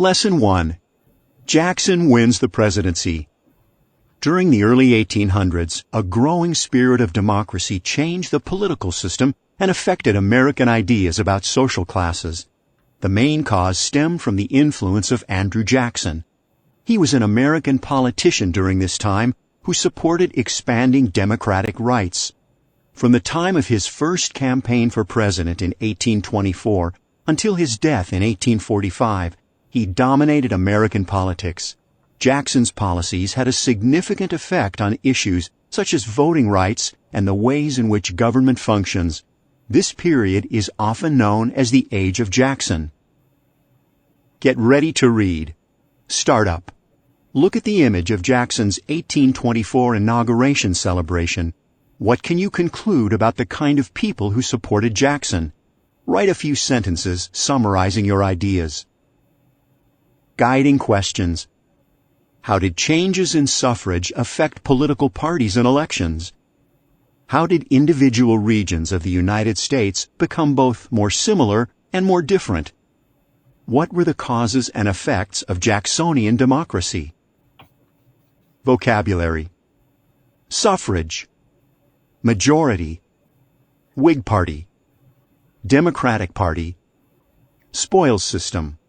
Lesson 1. Jackson wins the presidency. During the early 1800s, a growing spirit of democracy changed the political system and affected American ideas about social classes. The main cause stemmed from the influence of Andrew Jackson. He was an American politician during this time who supported expanding democratic rights. From the time of his first campaign for president in 1824 until his death in 1845, he dominated American politics. Jackson's policies had a significant effect on issues such as voting rights and the ways in which government functions. This period is often known as the Age of Jackson. Get ready to read. Start up. Look at the image of Jackson's 1824 inauguration celebration. What can you conclude about the kind of people who supported Jackson? Write a few sentences summarizing your ideas. Guiding questions. How did changes in suffrage affect political parties and elections? How did individual regions of the United States become both more similar and more different? What were the causes and effects of Jacksonian democracy? Vocabulary. Suffrage. Majority. Whig Party. Democratic Party. Spoils system.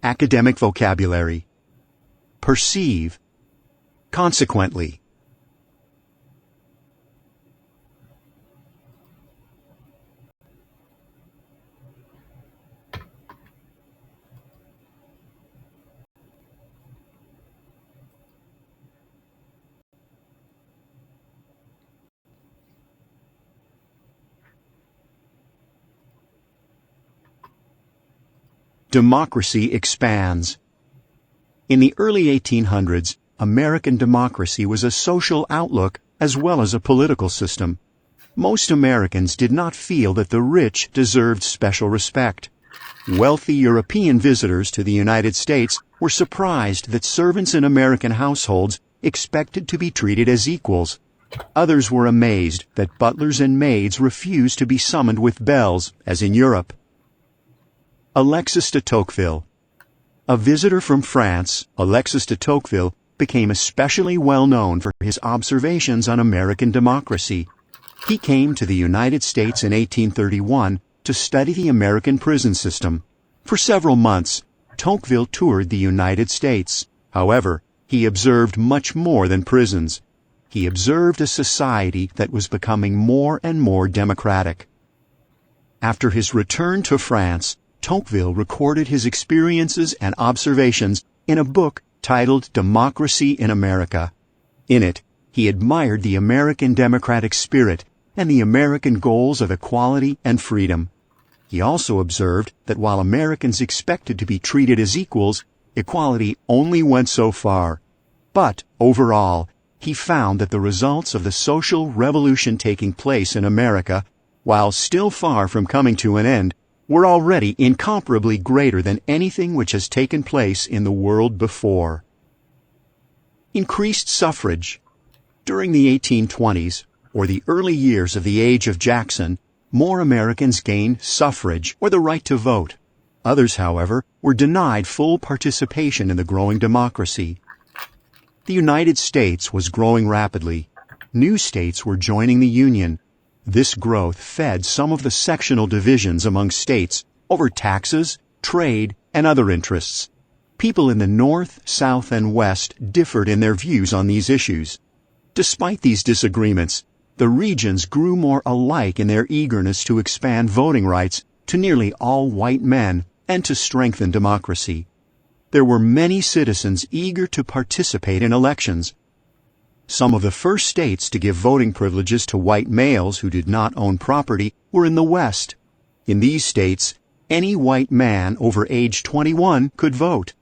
Academic vocabulary. Perceive. Consequently. Democracy expands. In the early 1800s, American democracy was a social outlook as well as a political system. Most Americans did not feel that the rich deserved special respect. Wealthy European visitors to the United States were surprised that servants in American households expected to be treated as equals. Others were amazed that butlers and maids refused to be summoned with bells, as in Europe. Alexis de Tocqueville. A visitor from France, Alexis de Tocqueville became especially well known for his observations on American democracy. He came to the United States in 1831 to study the American prison system. For several months, Tocqueville toured the United States. However, he observed much more than prisons. He observed a society that was becoming more and more democratic. After his return to France, Tocqueville recorded his experiences and observations in a book titled Democracy in America. In it, he admired the American democratic spirit and the American goals of equality and freedom. He also observed that while Americans expected to be treated as equals, equality only went so far. But, overall, he found that the results of the social revolution taking place in America, while still far from coming to an end, were already incomparably greater than anything which has taken place in the world before. Increased suffrage. During the 1820s, or the early years of the Age of Jackson, more Americans gained suffrage, or the right to vote. Others, however, were denied full participation in the growing democracy. The United States was growing rapidly. New states were joining the Union. This growth fed some of the sectional divisions among states over taxes, trade, and other interests. People in the North, South, and West differed in their views on these issues. Despite these disagreements, the regions grew more alike in their eagerness to expand voting rights to nearly all white men and to strengthen democracy. There were many citizens eager to participate in elections. Some of the first states to give voting privileges to white males who did not own property were in the West. In these states, any white man over age 21 could vote.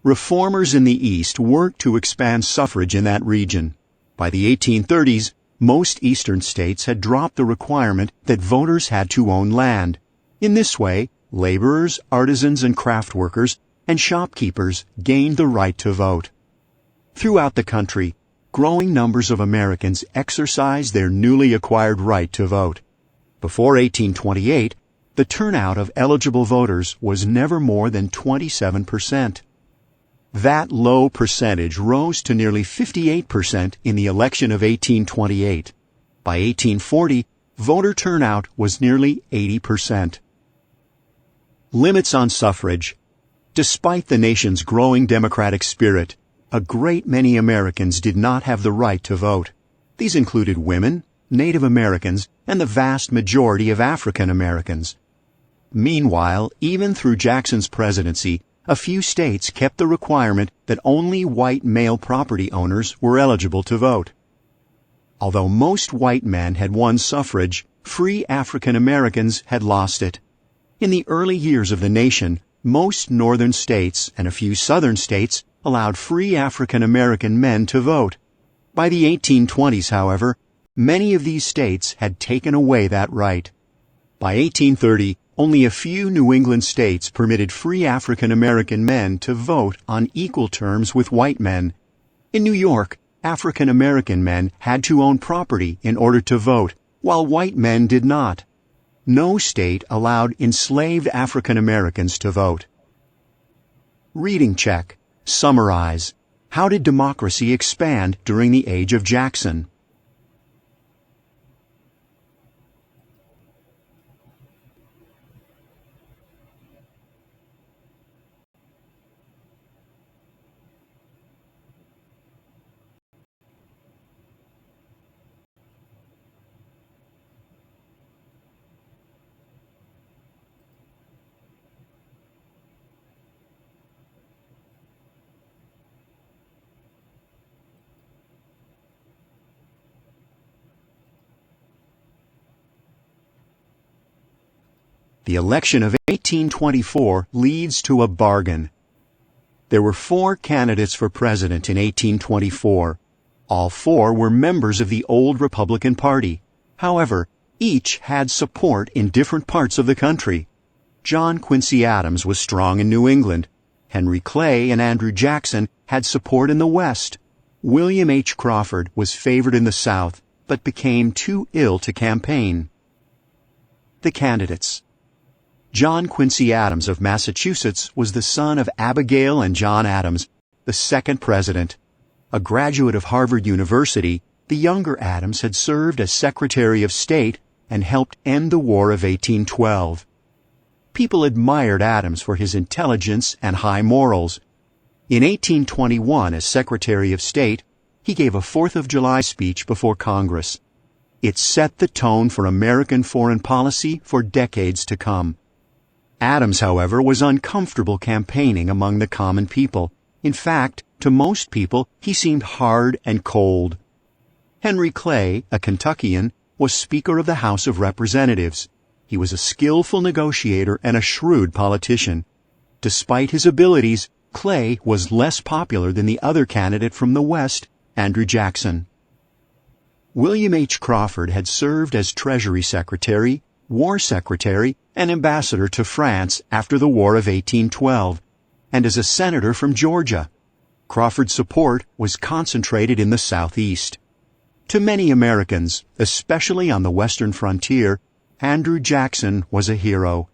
Reformers in the East worked to expand suffrage in that region. By the 1830s, most eastern states had dropped the requirement that voters had to own land. In this way, laborers, artisans, and craft workers and shopkeepers gained the right to vote. Throughout the country, growing numbers of Americans exercised their newly acquired right to vote. Before 1828, the turnout of eligible voters was never more than 27%. That low percentage rose to nearly 58% in the election of 1828. By 1840, voter turnout was nearly 80%. Limits on suffrage. Despite the nation's growing democratic spirit, a great many Americans did not have the right to vote. These included women, Native Americans, and the vast majority of African Americans. Meanwhile, even through Jackson's presidency, a few states kept the requirement that only white male property owners were eligible to vote. Although most white men had won suffrage, free African Americans had lost it. In the early years of the nation, most northern states and a few southern states allowed free African American men to vote. By the 1820s, however, many of these states had taken away that right. By 1830, only a few New England states permitted free African American men to vote on equal terms with white men. In New York, African American men had to own property in order to vote, while white men did not. No state allowed enslaved African Americans to vote. Reading check. Summarize. How did democracy expand during the age of Jackson? The election of 1824 leads to a bargain. There were 4 candidates for president in 1824. All 4 were members of the old Republican Party. However, each had support in different parts of the country. John Quincy Adams was strong in New England. Henry Clay and Andrew Jackson had support in the West. William H. Crawford was favored in the South, but became too ill to campaign. The candidates. John Quincy Adams of Massachusetts was the son of Abigail and John Adams, the second president. A graduate of Harvard University, the younger Adams had served as Secretary of State and helped end the War of 1812. People admired Adams for his intelligence and high morals. In 1821, as Secretary of State, he gave a 4th of July speech before Congress. It set the tone for American foreign policy for decades to come. Adams, however, was uncomfortable campaigning among the common people. In fact, to most people, he seemed hard and cold. Henry Clay, a Kentuckian, was Speaker of the House of Representatives. He was a skillful negotiator and a shrewd politician. Despite his abilities, Clay was less popular than the other candidate from the West, Andrew Jackson. William H. Crawford had served as Treasury Secretary, War Secretary, and Ambassador to France after the War of 1812, and as a senator from Georgia. Crawford's support was concentrated in the Southeast. To many Americans, especially on the Western frontier, Andrew Jackson was a hero.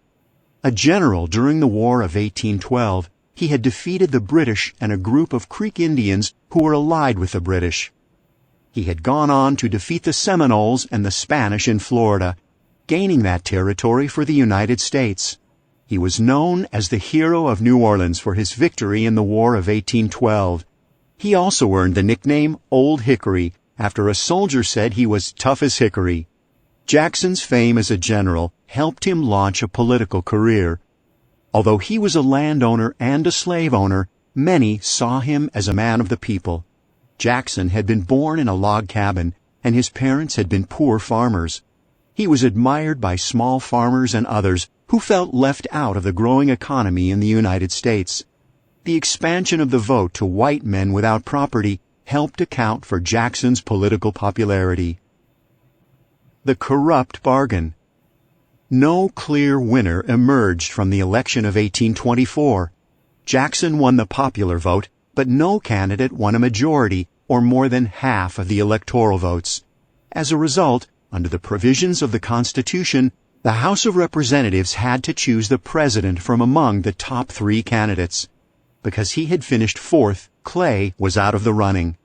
A general during the War of 1812, he had defeated the British and a group of Creek Indians who were allied with the British. He had gone on to defeat the Seminoles and the Spanish in Florida, gaining that territory for the United States. He was known as the hero of New Orleans for his victory in the War of 1812. He also earned the nickname Old Hickory after a soldier said he was tough as hickory. Jackson's fame as a general helped him launch a political career. Although he was a landowner and a slave owner, many saw him as a man of the people. Jackson had been born in a log cabin, and his parents had been poor farmers. He was admired by small farmers and others who felt left out of the growing economy in the United States. The expansion of the vote to white men without property helped account for Jackson's political popularity. The corrupt bargain. No clear winner emerged from the election of 1824. Jackson won the popular vote, but no candidate won a majority or more than half of the electoral votes. As a result, under the provisions of the Constitution, The House of Representatives had to choose the president from among the top 3 candidates. Because he had finished 4th, Clay was out of the running.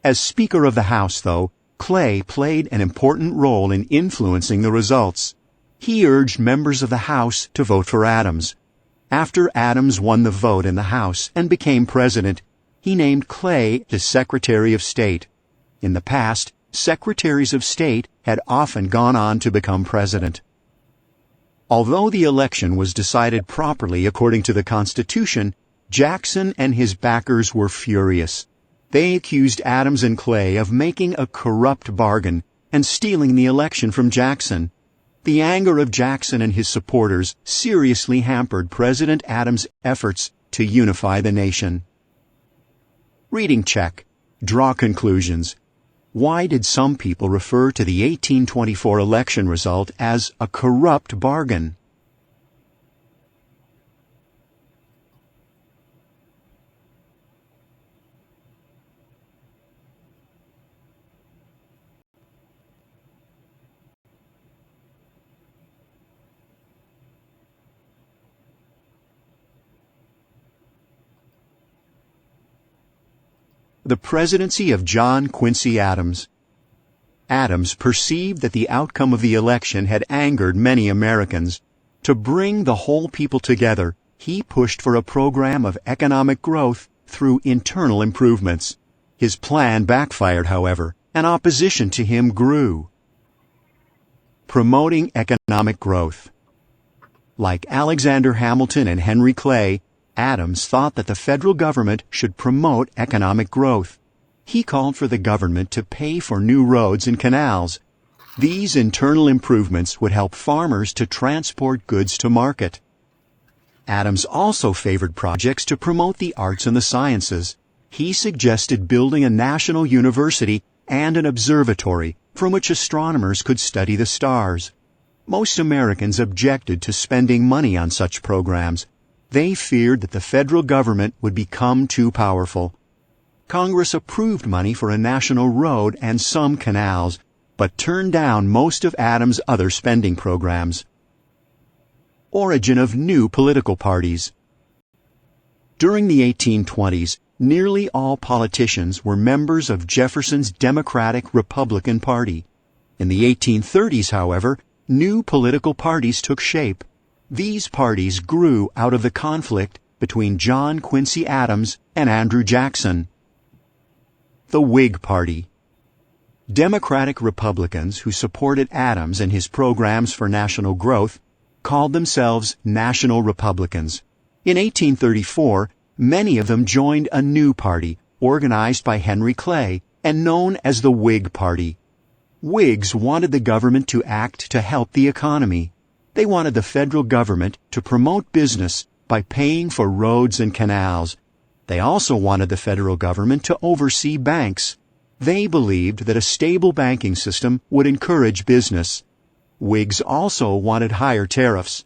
As Speaker of the House, though, Clay played an important role in influencing the results. He urged members of the House to vote for Adams. After Adams won the vote in the House and became president, he named Clay as Secretary of State. In the past, Secretaries of State had often gone on to become president. Although the election was decided properly according to the Constitution, Jackson and his backers were furious. They accused Adams and Clay of making a corrupt bargain and stealing the election from Jackson. The anger of Jackson and his supporters seriously hampered President Adams' efforts to unify the nation. Reading check. Draw conclusions. Why did some people refer to the 1824 election result as a corrupt bargain? The presidency of John Quincy Adams. Adams perceived that the outcome of the election had angered many Americans. To bring the whole people together, he pushed for a program of economic growth through internal improvements. His plan backfired, however, and opposition to him grew. Promoting economic growth. Like Alexander Hamilton and Henry Clay, Adams thought that the federal government should promote economic growth. He called for the government to pay for new roads and canals. These internal improvements would help farmers to transport goods to market. Adams also favored projects to promote the arts and the sciences. He suggested building a national university and an observatory from which astronomers could study the stars. Most Americans objected to spending money on such programs. They feared that the federal government would become too powerful. Congress approved money for a national road and some canals, but turned down most of Adams' other spending programs. Origin of new political parties. During the 1820s, nearly all politicians were members of Jefferson's Democratic-Republican Party. In the 1830s, however, new political parties took shape. These parties grew out of the conflict between John Quincy Adams and Andrew Jackson. The Whig Party. Democratic Republicans who supported Adams and his programs for national growth called themselves National Republicans. In 1834, many of them joined a new party organized by Henry Clay and known as the Whig Party. Whigs wanted the government to act to help the economy. They wanted the federal government to promote business by paying for roads and canals. They also wanted the federal government to oversee banks. They believed that a stable banking system would encourage business. Whigs also wanted higher tariffs.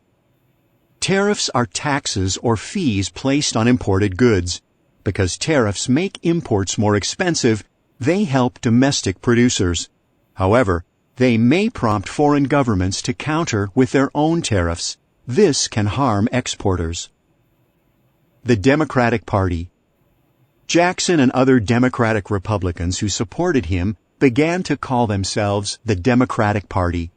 Tariffs are taxes or fees placed on imported goods. Because tariffs make imports more expensive, they help domestic producers. However, they may prompt foreign governments to counter with their own tariffs. This can harm exporters. The Democratic Party. Jackson and other Democratic Republicans who supported him began to call themselves the Democratic Party.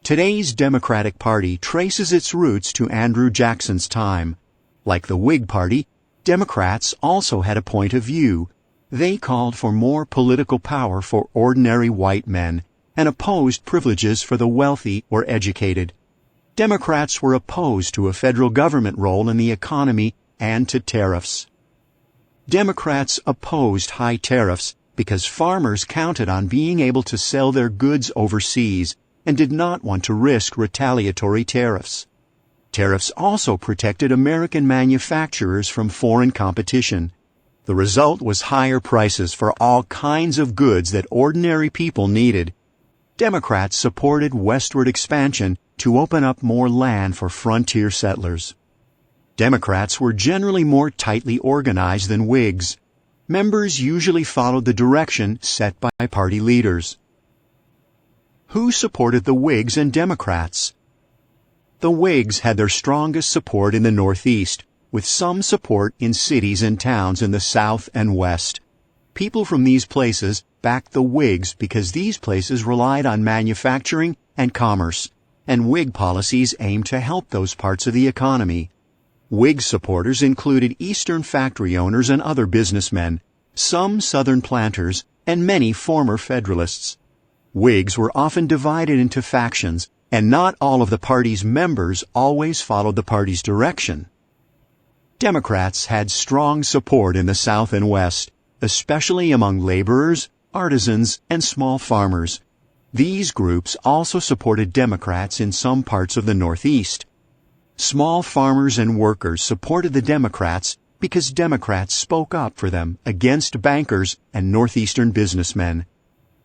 Today's Democratic Party traces its roots to Andrew Jackson's time. Like the Whig Party, Democrats also had a point of view. They called for more political power for ordinary white men and opposed privileges for the wealthy or educated. Democrats were opposed to a federal government role in the economy and to tariffs. Democrats opposed high tariffs because farmers counted on being able to sell their goods overseas and did not want to risk retaliatory tariffs. Tariffs also protected American manufacturers from foreign competition. The result was higher prices for all kinds of goods that ordinary people needed. Democrats supported westward expansion to open up more land for frontier settlers. Democrats were generally more tightly organized than Whigs. Members usually followed the direction set by party leaders. Who supported the Whigs and Democrats? The Whigs had their strongest support in the Northeast, with some support in cities and towns in the South and West. People from these places backed the Whigs because these places relied on manufacturing and commerce, and Whig policies aimed to help those parts of the economy. Whig supporters included Eastern factory owners and other businessmen, some Southern planters, and many former Federalists. Whigs were often divided into factions, and not all of the party's members always followed the party's direction. Democrats had strong support in the South and West, especially among laborers, artisans, and small farmers. These groups also supported Democrats in some parts of the Northeast. Small farmers and workers supported the Democrats because Democrats spoke up for them against bankers and Northeastern businessmen.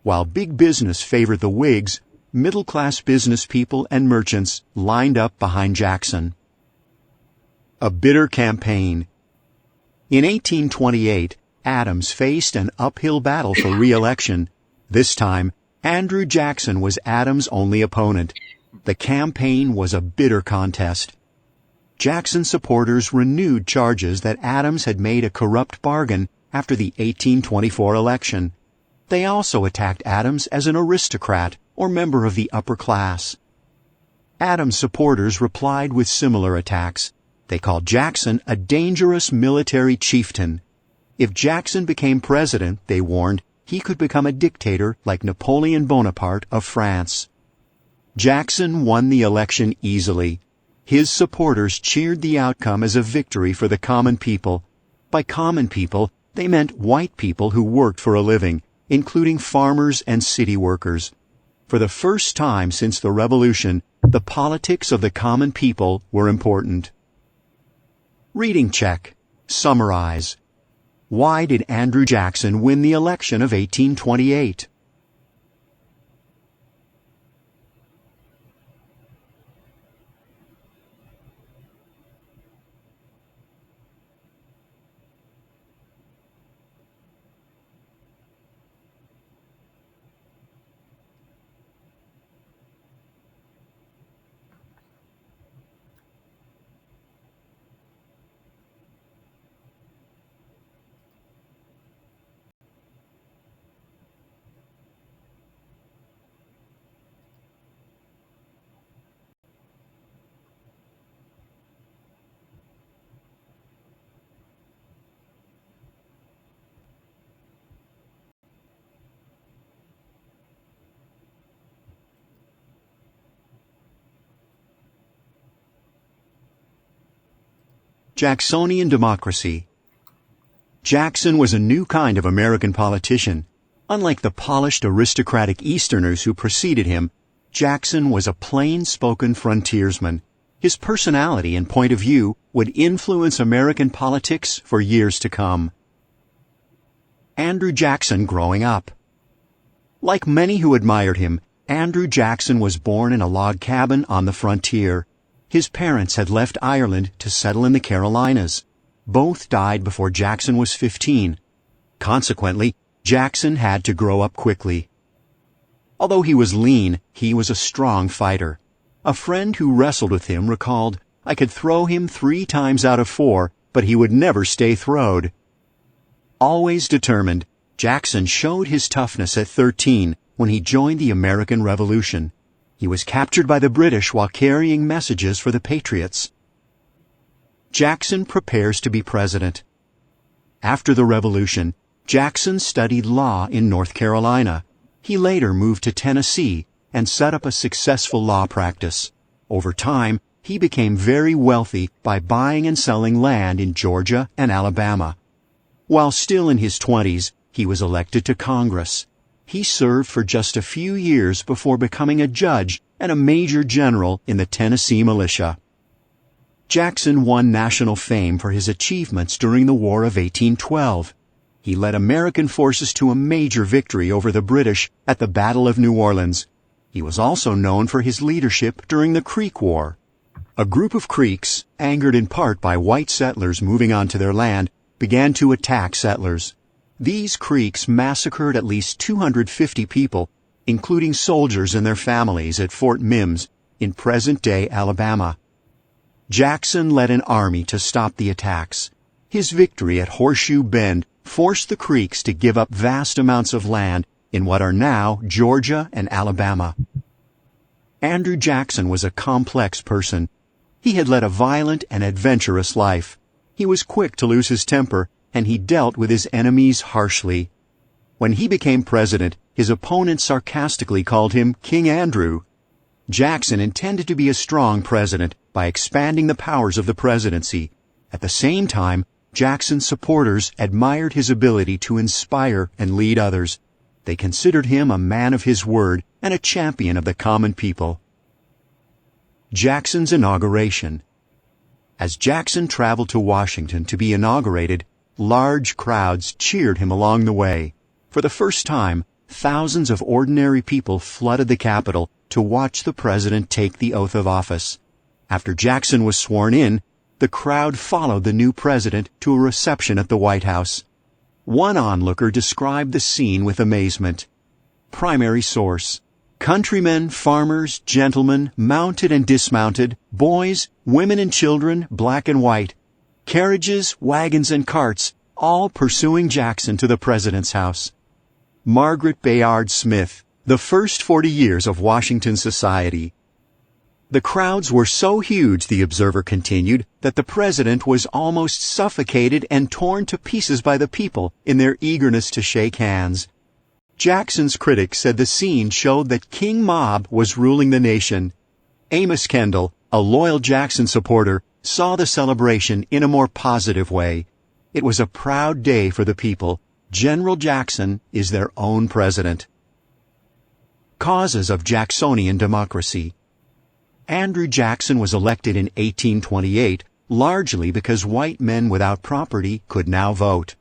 While big business favored the Whigs, middle-class business people and merchants lined up behind Jackson. A bitter campaign. In 1828, Adams faced an uphill battle for re-election. This time, Andrew Jackson was Adams' only opponent. The campaign was a bitter contest. Jackson supporters renewed charges that Adams had made a corrupt bargain after the 1824 election. They also attacked Adams as an aristocrat or member of the upper class. Adams supporters replied with similar attacks. They called Jackson a dangerous military chieftain. If Jackson became president, they warned, he could become a dictator like Napoleon Bonaparte of France. Jackson won the election easily. His supporters cheered the outcome as a victory for the common people. By common people, they meant white people who worked for a living, including farmers and city workers. For the first time since the Revolution, the politics of the common people were important. Reading check. Summarize. Why did Andrew Jackson win the election of 1828? Jacksonian democracy. Jackson was a new kind of American politician. Unlike the polished aristocratic Easterners who preceded him, Jackson was a plain-spoken frontiersman. His personality and point of view would influence American politics for years to come. Andrew Jackson growing up. Like many who admired him, Andrew Jackson was born in a log cabin on the frontier. His parents had left Ireland to settle in the Carolinas. Both died before Jackson was 15. Consequently, Jackson had to grow up quickly. Although he was lean, he was a strong fighter. A friend who wrestled with him recalled, "I could throw him 3 times out of 4, but he would never stay throwed." Always determined, Jackson showed his toughness at 13 when he joined the American Revolution. He was captured by the British while carrying messages for the Patriots. Jackson prepares to be president. After the Revolution, Jackson studied law in North Carolina. He later moved to Tennessee and set up a successful law practice. Over time, he became very wealthy by buying and selling land in Georgia and Alabama. While still in his 20s, he was elected to Congress. He served for just a few years before becoming a judge and a major general in the Tennessee militia. Jackson won national fame for his achievements during the War of 1812. He led American forces to a major victory over the British at the Battle of New Orleans. He was also known for his leadership during the Creek War. A group of Creeks, angered in part by white settlers moving onto their land, began to attack settlers. These Creeks massacred at least 250 people, including soldiers and their families at Fort Mims, in present-day Alabama. Jackson led an army to stop the attacks. His victory at Horseshoe Bend forced the Creeks to give up vast amounts of land in what are now Georgia and Alabama. Andrew Jackson was a complex person. He had led a violent and adventurous life. He was quick to lose his temper, and he dealt with his enemies harshly. When he became president, his opponents sarcastically called him King Andrew. Jackson intended to be a strong president by expanding the powers of the presidency. At the same time, Jackson's supporters admired his ability to inspire and lead others. They considered him a man of his word and a champion of the common people. Jackson's inauguration. As Jackson traveled to Washington to be inaugurated, large crowds cheered him along the way. For the first time, thousands of ordinary people flooded the Capitol to watch the president take the oath of office. After Jackson was sworn in, the crowd followed the new president to a reception at the White House. One onlooker described the scene with amazement. Primary source: countrymen, farmers, gentlemen, mounted and dismounted, boys, women and children, black and white, carriages, wagons, and carts, all pursuing Jackson to the president's house. Margaret Bayard Smith, The First 40 Years of Washington Society. The crowds were so huge, the Observer continued, that the president was almost suffocated and torn to pieces by the people in their eagerness to shake hands. Jackson's critics said the scene showed that King Mob was ruling the nation. Amos Kendall, a loyal Jackson supporter, saw the celebration in a more positive way. It was a proud day for the people. General Jackson is their own president. Causes of Jacksonian democracy. Andrew Jackson was elected in 1828 largely because white men without property could now vote.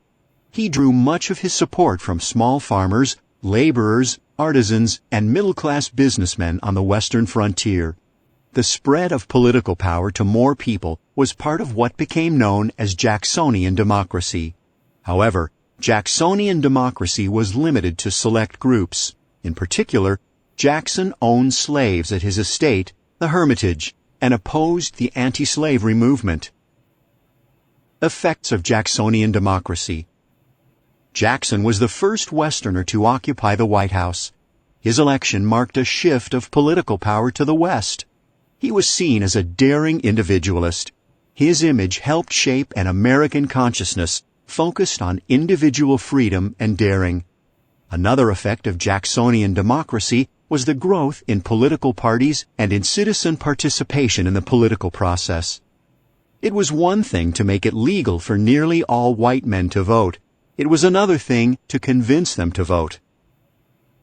He drew much of his support from small farmers, laborers, artisans, and middle-class businessmen on the western frontier. The spread of political power to more people was part of what became known as Jacksonian democracy. However, Jacksonian democracy was limited to select groups. In particular, Jackson owned slaves at his estate, the Hermitage, and opposed the anti-slavery movement. Effects of Jacksonian democracy. Jackson was the first Westerner to occupy the White House. His election marked a shift of political power to the West. He was seen as a daring individualist. His image helped shape an American consciousness focused on individual freedom and daring. Another effect of Jacksonian democracy was the growth in political parties and in citizen participation in the political process. It was one thing to make it legal for nearly all white men to vote. It was another thing to convince them to vote.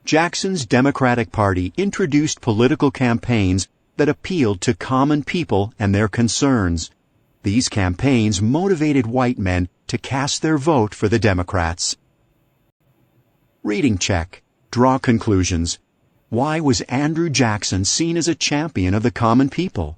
Jackson's Democratic Party introduced political campaigns that appealed to common people and their concerns. These campaigns motivated white men to cast their vote for the Democrats. Reading check. Draw conclusions. Why was Andrew Jackson seen as a champion of the common people?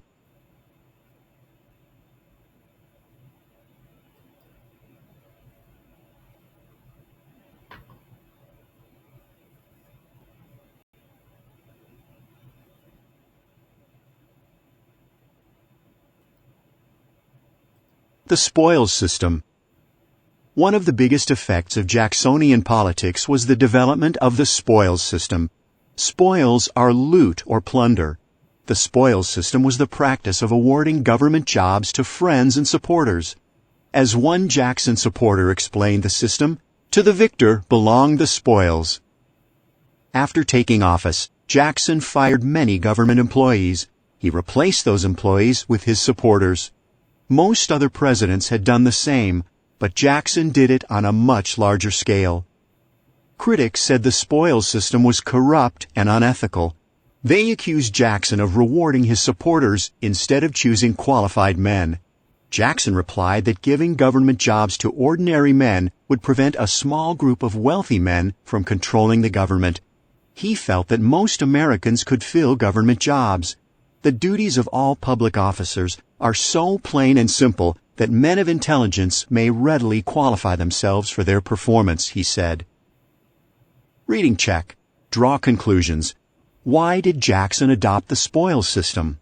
The spoils system. One of the biggest effects of Jacksonian politics was the development of the spoils system. Spoils are loot or plunder. The spoils system was the practice of awarding government jobs to friends and supporters. As one Jackson supporter explained the system, to the victor belonged the spoils. After taking office, Jackson fired many government employees. He replaced those employees with his supporters. Most other presidents had done the same, but Jackson did it on a much larger scale. Critics said the spoils system was corrupt and unethical. They accused Jackson of rewarding his supporters instead of choosing qualified men. Jackson replied that giving government jobs to ordinary men would prevent a small group of wealthy men from controlling the government. He felt that most Americans could fill government jobs. The duties of all public officers are so plain and simple that men of intelligence may readily qualify themselves for their performance, he said. Reading check. Draw conclusions. Why did Jackson adopt the spoils system?